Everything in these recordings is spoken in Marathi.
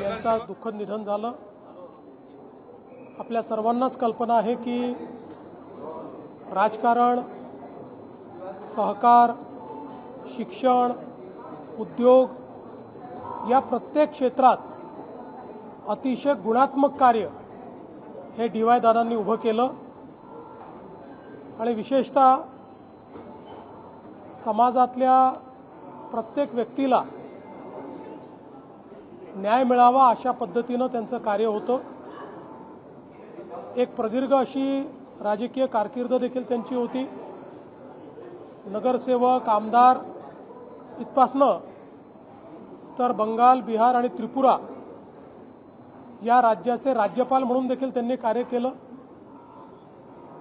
यांचा दुःखद निधन झालं। आपल्या सर्वांनाच कल्पना आहे की राजकारण, सहकार, शिक्षण, उद्योग या प्रत्येक क्षेत्रात अतिशय गुणात्मक कार्य हे डी.वाय. दादांनी उभं केलं आणि विशेषतः समाजातल्या प्रत्येक व्यक्तीला न्याय मिळावा अशा पद्धतीनं त्यांचं कार्य होतं। एक प्रदीर्घ अशी राजकीय कारकीर्द देखील त्यांची होती। नगरसेवक, आमदार इथपासनं तर बंगाल, बिहार आणि त्रिपुरा या राज्याचे राज्यपाल म्हणून देखील त्यांनी कार्य केलं।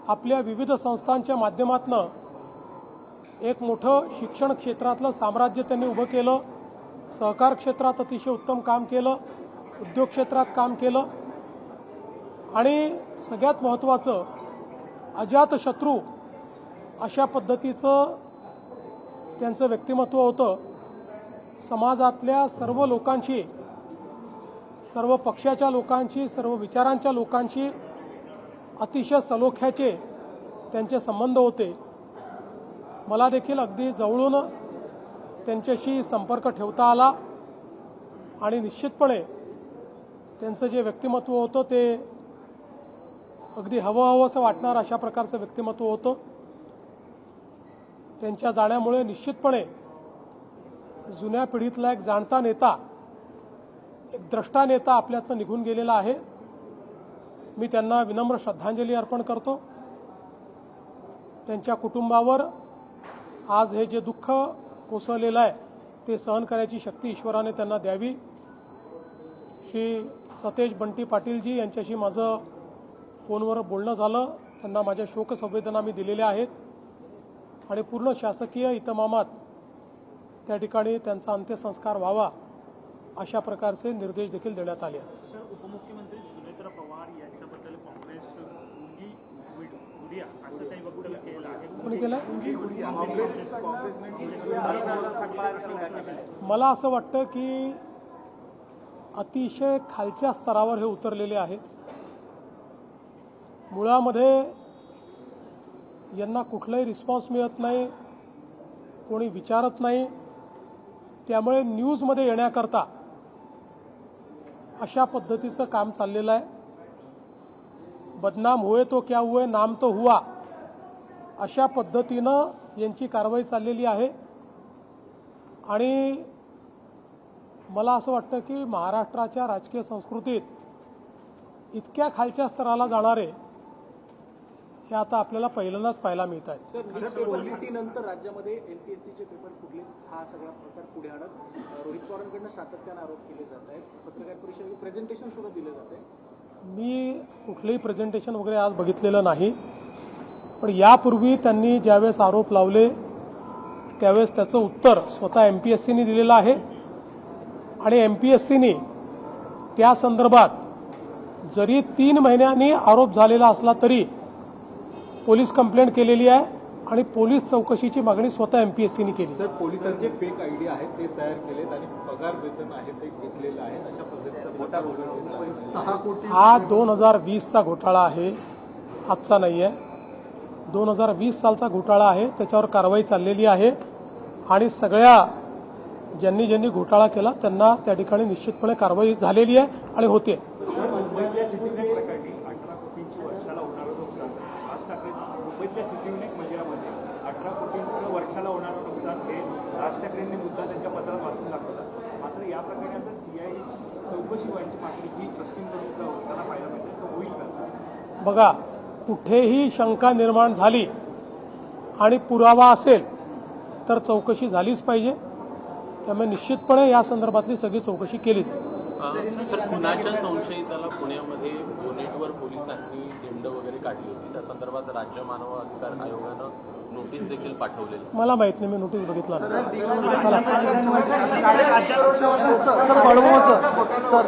आपल्या विविध संस्थांच्या माध्यमातून एक मोठं शिक्षण क्षेत्रातलं साम्राज्य त्यांनी उभं केलं। सहकार क्षेत्रात अतिशय उत्तम काम केलं, उद्योग क्षेत्रात काम केलं आणि सगळ्यात महत्त्वाचं अजातशत्रू अशा पद्धतीचं त्यांचं व्यक्तिमत्व होतं। समाजातल्या सर्व लोकांशी, सर्व पक्षाच्या लोकांशी, सर्व विचारांच्या लोकांशी अतिशय सलोख्याचे त्यांचे संबंध होते। मला देखील अगदी जवळून त्यांच्याशी संपर्क ठेवता आला आणि निश्चितपणे त्यांचं जे व्यक्तिमत्व होतं ते अगदी हवंहवंसं वाटणार अशा प्रकारचं व्यक्तिमत्व होतं। त्यांच्या जाण्यामुळे निश्चितपणे जुन्या पिढीतला एक जाणता नेता, एक द्रष्टा नेता आपल्यातनं निघून गेलेला आहे। मी त्यांना विनम्र श्रद्धांजली अर्पण करतो। त्यांच्या कुटुंबावर आज हे जे दुःख कोसळलेलं आहे ते सहन करायची शक्ती ईश्वराने त्यांना द्यावी। श्री सतेज बंटी पाटीलजी यांच्याशी माझं फोनवर बोलणं झालं। त्यांना माझ्या शोकसंवेदना मी दिलेल्या आहेत आणि पूर्ण शासकीय इतमामात त्या ठिकाणी त्यांचा अंत्यसंस्कार व्हावा अशा प्रकारचे निर्देश देखील देण्यात आले आहेत। सर, उपमुख्यमंत्री सुनेत्रा पवार यांच्याबद्दल काँग्रेस असं काही वक्तव्य केलं आहे? कोणी केलं? मला असं वाटतं की अतिशय खालच्या स्तरावर हे उतरलेले आहेत। मुळामध्ये यांना कुठलाही रिस्पॉन्स मिळत नाही, कोणी विचारत नाही। त्यामुळे न्यूजमध्ये येण्याकरता अशा पद्धतीचं काम चाललेलं आहे। बदनाम हुए तो क्या हुए, नाम तो हुआ अशा पद्धतीनं यांची कारवाई चाललेली आहे आणि मला असं वाटतं की महाराष्ट्राच्या राजकीय संस्कृतीत इतक्या खालच्या स्तराला जाणारे हे आता आपल्याला पहिल्यांदाच पाहायला मिळत आहेत। नंतर राज्यामध्ये एमपीएससीचे पेपर फुटले हा सगळा प्रकार पुढे आणत रोहित पवारांकडून सातत्याने आरोप केले जात आहेत। पत्रकार परिषदेत प्रेझेंटेशन सुद्धा दिलं जात आहे। मी कुठलंही प्रेझेंटेशन वगैरे आज बघितलेलं नाही, पण यापूर्वी त्यांनी ज्यावेळेस आरोप लावले त्यावेळेस त्याचं उत्तर स्वतः एमपीएससीने दिलेलं आहे आणि एमपीएससीने त्या संदर्भात जरी 3 महिन्यांनी आरोप झालेला असला तरी पोलीस कंप्लेंट केलेली आहे आणि पोलीस चौकशीची मागणी स्वतः एमपीएससीने केली। सर, पोलिसांचे फेक आयडी आहेत ते तयार केलेत आणि पगार वेतन आहे ते घेतलेलं आहे अशा पद्धतीचा मोठा घोटाळा 6 कोटी हा 2020चा घोटाळा आहे, आजचा नाही आहे। 2020 सालचा घोटाळा आहे, त्याच्यावर कारवाई चाललेली आहे आणि सगळ्या ज्यांनी घोटाळा केला त्यांना त्या ठिकाणी निश्चितपणे कारवाई झालेली आहे आणि होते। मुंबईतल्या सिटीनेट प्रकरणी 18 कोटींची वर्षाला होणारं नुकसान, राज ठाकरे मुंबईतल्या सिटीनेट मंदिरामध्ये 18 कोटींचं वर्षाला होणारं नुकसान हे राज ठाकरेंनी मुद्दा त्यांच्या पत्रात वाचून दाखवला। मात्र या प्रकरणी आता सीआयडीची चौकशी व्हायची मागणी ही पश्चिम होताना पाहायला मिळते, तो होईल का? बघा, कुठेही शंका निर्माण झाली आणि पुरावा असेल तर चौकशी झालीच पाहिजे। त्यामुळे निश्चितपणे या संदर्भातली सगळी चौकशी केली। सर, खुनाच्या संशयिताला पुण्यामध्ये बोनेटवर पोलिसांनी दिंड वगैरे काढली होती, त्या संदर्भात राज्य मानव अधिकार आयोगानं नोटीस देखील पाठवलेली। मला माहित नाही, मी नोटीस बघितला नाही। सर